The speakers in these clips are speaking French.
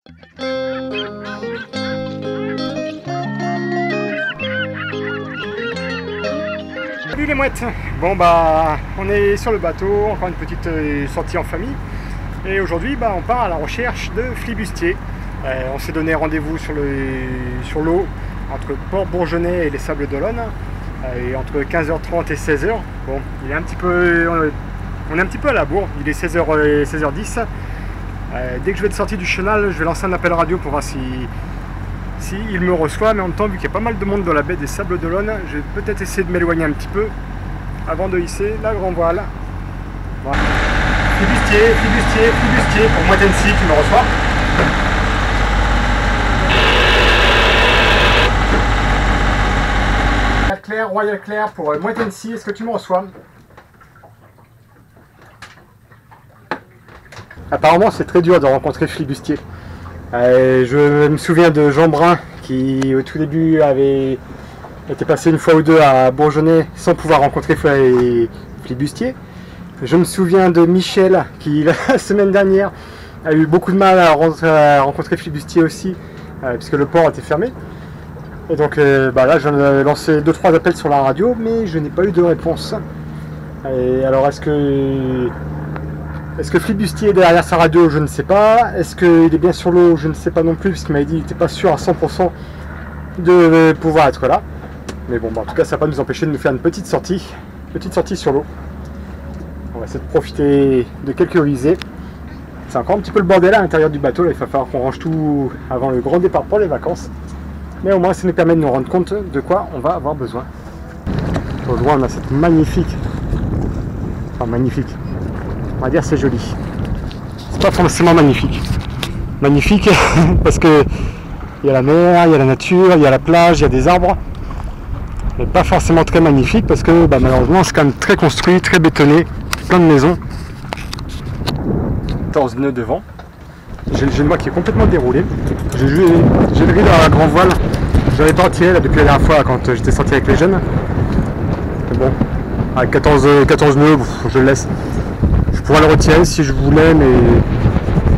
Salut les mouettes. Bon bah on est sur le bateau, encore une petite sortie en famille. Et aujourd'hui bah, on part à la recherche de flibustiers. On s'est donné rendez-vous sur l'eau entre Port-Bourgenais et les Sables d'Olonne. Et entre 15h30 et 16h. Bon, il est un petit peu, on est un petit peu à la bourre, il est 16h10. Dès que je vais être sorti du chenal, je vais lancer un appel radio pour voir si il me reçoit, mais en même temps, vu qu'il y a pas mal de monde dans la baie des Sables d'Olonne, je vais peut-être essayer de m'éloigner un petit peu avant de hisser la grand voile. Voilà. Flibustier, pour moi Tennessee qui me reçoit. Royal Clair pour moi Tennessee, est-ce que tu me reçois? Apparemment c'est très dur de rencontrer flibustier. Je me souviens de Jean Brun qui au tout début avait été passé une fois ou deux à Bourgenais sans pouvoir rencontrer flibustier. Je me souviens de Michel qui la semaine dernière a eu beaucoup de mal à rencontrer flibustier aussi puisque le port était fermé. Et donc là j'en ai lancé 2-3 appels sur la radio mais je n'ai pas eu de réponse. Et alors est-ce que flibustier est derrière sa radio? Je ne sais pas. Est-ce qu'il est bien sur l'eau? Je ne sais pas non plus, puisqu'il m'avait dit qu'il n'était pas sûr à 100% de pouvoir être là. Mais bon, en tout cas, ça ne va pas nous empêcher de nous faire une petite sortie sur l'eau. On va essayer de profiter de quelques risées. C'est encore un petit peu le bordel à l'intérieur du bateau. Là, il va falloir qu'on range tout avant le grand départ pour les vacances. Mais au moins, ça nous permet de nous rendre compte de quoi on va avoir besoin. Au loin, on a cette magnifique... Enfin, magnifique. On va dire c'est joli. C'est pas forcément magnifique. Magnifique parce que il y a la mer, il y a la nature, il y a la plage, il y a des arbres. Mais pas forcément très magnifique parce que malheureusement c'est quand même très construit, très bétonné, plein de maisons. 14 nœuds devant. J'ai le génois qui est complètement déroulé. J'ai le riz dans la grand voile. Je l'avais pas retiré là, depuis la dernière fois quand j'étais sorti avec les jeunes. Mais bon, avec 14 nœuds, je le laisse. Je pourrais le retirer si je voulais, mais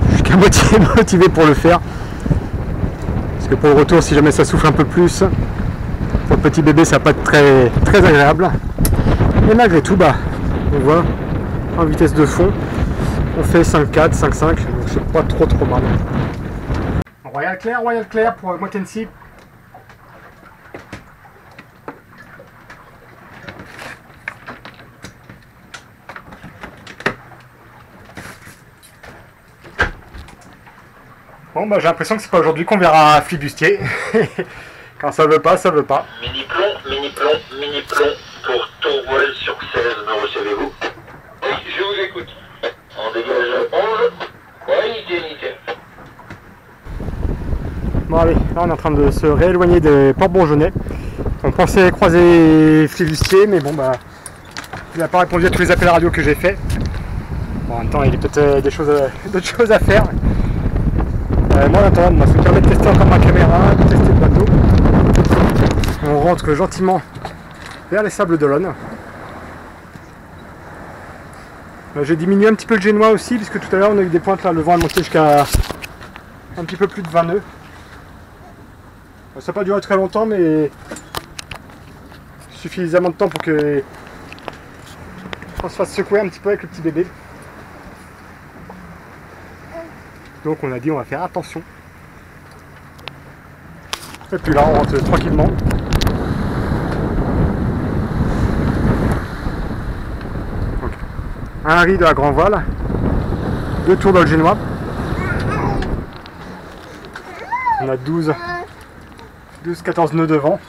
je suis qu'à moitié motivé pour le faire. Parce que pour le retour, si jamais ça souffle un peu plus, pour le petit bébé, ça va pas être très, très agréable. Et malgré tout, on voit en vitesse de fond, on fait 5,4, 5,5, donc c'est pas trop mal. Royal Clair pour moi Tennessee. Bon j'ai l'impression que c'est pas aujourd'hui qu'on verra flibustier. Quand ça veut pas, ça veut pas. Mini plomb pour tour voile sur 16, me recevez-vous? Oui, je vous écoute. On dégage 11. Oui, nickel. Bon allez, là on est en train de se rééloigner de Port-Bourgenais. On pensait croiser flibustier, mais il n'a pas répondu à tous les appels radio que j'ai fait. Bon, en même temps, il y a peut-être d'autres choses à faire. Moi en attendant, ça me permet de tester encore ma caméra, de tester le bateau. On rentre gentiment vers les Sables d'Olonne. J'ai diminué un petit peu le génois aussi, puisque tout à l'heure on a eu des pointes là, le vent est monté jusqu'à un petit peu plus de 20 nœuds. Ça n'a pas duré très longtemps, mais suffisamment de temps pour que on se fasse secouer un petit peu avec le petit bébé. Donc on a dit on va faire attention. Et puis là on rentre tranquillement. Donc, un riz de la grand voile, 2 tours dans le génois. On a 12-14 nœuds de vent.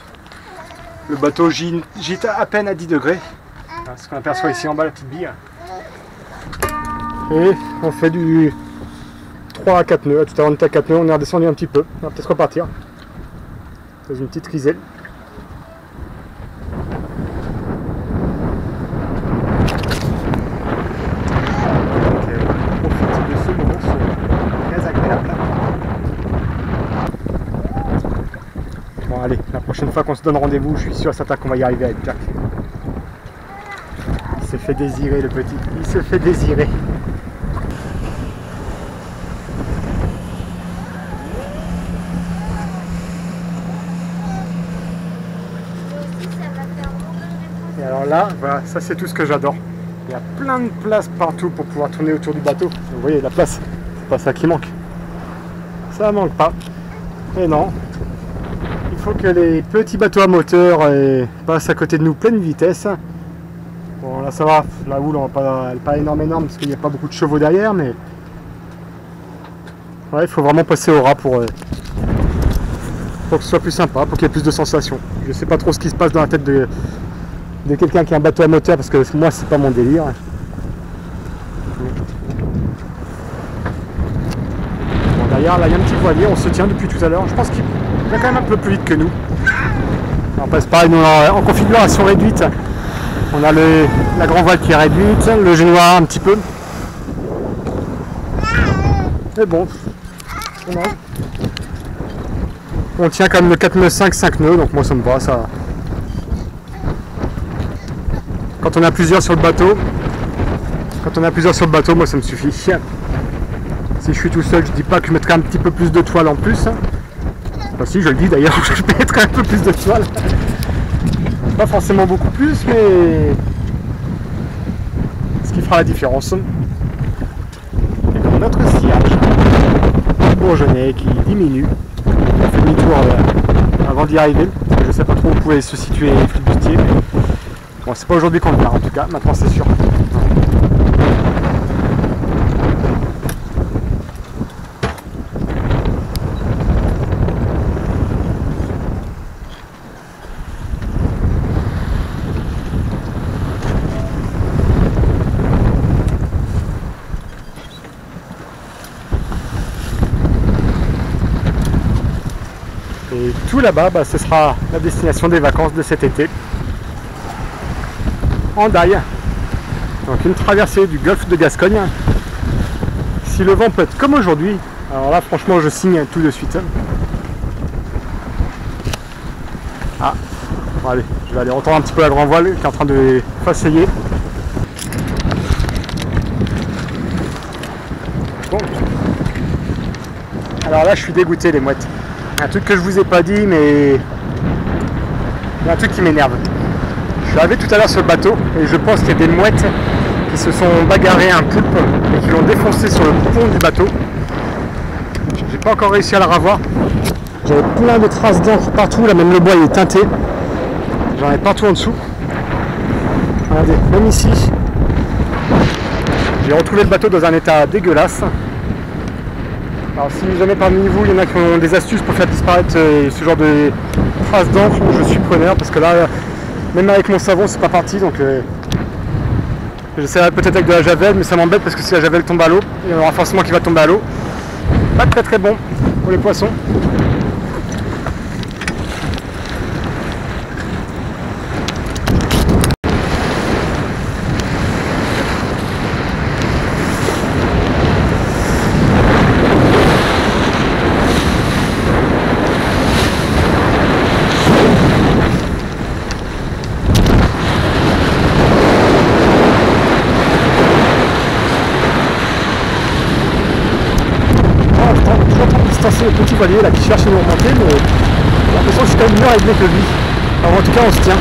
Le bateau gîte à peine à 10 degrés. Ce qu'on aperçoit ici en bas, la petite bille. Et on fait du 3 à 4 nœuds. Tout à l'heure on était à 4 nœuds, on est redescendu un petit peu. On va peut-être repartir. Dans une petite riselle. Profite de ce moment, c'est très agréable. Bon allez, la prochaine fois qu'on se donne rendez-vous, je suis sûr certain qu'on va y arriver avec Jack. Il se fait désirer le petit, il se fait désirer. là, voilà, ça c'est tout ce que j'adore. Il y a plein de place partout pour pouvoir tourner autour du bateau. Vous voyez la place, c'est pas ça qui manque. Ça manque pas. Et non, il faut que les petits bateaux à moteur passent à côté de nous pleine vitesse. Bon là ça va, la houle elle n'est pas énorme parce qu'il n'y a pas beaucoup de chevaux derrière, mais ouais, il faut vraiment passer au ras pour que ce soit plus sympa, pour qu'il y ait plus de sensations. Je sais pas trop ce qui se passe dans la tête de quelqu'un qui a un bateau à moteur, parce que moi c'est pas mon délire. Bon, derrière là il y a un petit voilier, on se tient depuis tout à l'heure. Je pense qu'il va quand même un peu plus vite que nous. On passe pareil, nous en configuration réduite. On a la grand voile qui est réduite, le génois un petit peu. Mais bon, on tient quand même le 4 nœuds 5 nœuds, donc moi ça me va, ça. Quand on a plusieurs sur le bateau, moi ça me suffit. Si je suis tout seul, je dis pas que je mettrai un petit peu plus de toile en plus. Enfin si, je le dis d'ailleurs, je mettrai un peu plus de toile. Pas forcément beaucoup plus, mais ce qui fera la différence. Et dans notre sillage, le Bourgeonnais qui diminue. On fait demi-tour avant d'y arriver. Je sais pas trop où pouvait se situer les flibustiers. Bon, c'est pas aujourd'hui qu'on le verra en tout cas, maintenant c'est sûr. Et tout là-bas, ce sera la destination des vacances de cet été. Hendaye. Donc une traversée du golfe de Gascogne. Si le vent peut être comme aujourd'hui, alors là franchement je signe tout de suite. Ah, bon, allez, je vais aller entendre un petit peu la grand voile qui est en train de faceiller. Bon. Alors là je suis dégoûté les mouettes. Un truc que je vous ai pas dit, mais il y a un truc qui m'énerve. Je suis arrivé tout à l'heure sur le bateau et je pense qu'il y a des mouettes qui se sont bagarrées un poulpe et qui l'ont défoncé sur le pont du bateau. J'ai pas encore réussi à la ravoir. J'avais plein de traces d'encre partout, là même le bois il est teinté. J'en ai partout en dessous. Regardez, même ici. J'ai retrouvé le bateau dans un état dégueulasse. Alors si jamais parmi vous il y en a qui ont des astuces pour faire disparaître ce genre de traces d'encre, je suis preneur parce que là, même avec mon savon c'est pas parti, donc j'essaierai peut-être avec de la javel, mais ça m'embête parce que si la javel tombe à l'eau, il y en aura forcément qui va tomber à l'eau. Pas très très bon pour les poissons. Le petit voilier là qui cherche à nous remonter, mais j'ai l'impression que je suis quand même mieux réglé que lui. Alors en tout cas on se tient.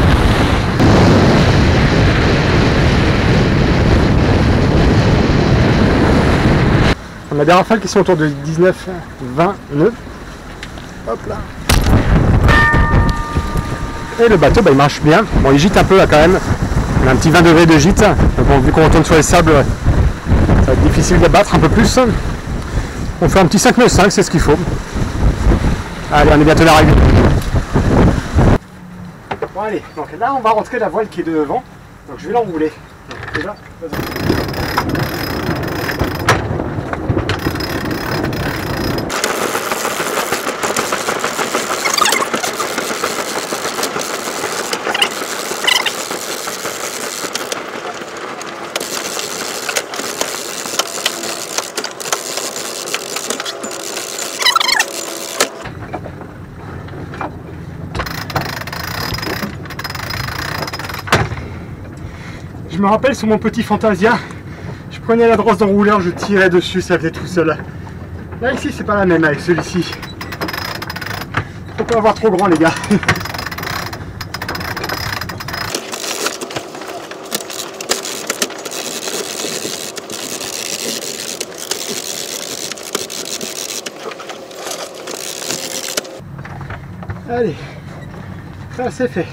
On a des rafales qui sont autour de 19-20 nœuds. Hop là. Et le bateau il marche bien. Bon il gîte un peu là quand même. On a un petit 20 degrés de gîte. Donc bon, vu qu'on retourne sur les sables, ça va être difficile d'abattre un peu plus. On fait un petit 5 nœuds 5, c'est ce qu'il faut. Allez, on est bientôt arrivé. Bon allez, donc là on va rentrer la voile qui est devant. Donc je vais l'enrouler. Déjà, vas-y. Je me rappelle sur mon petit Fantasia, je prenais la brosse d'enrouleur, je tirais dessus, ça faisait tout seul. Là ici c'est pas la même avec celui-ci. Faut pas avoir trop grand les gars. Allez, ça c'est fait.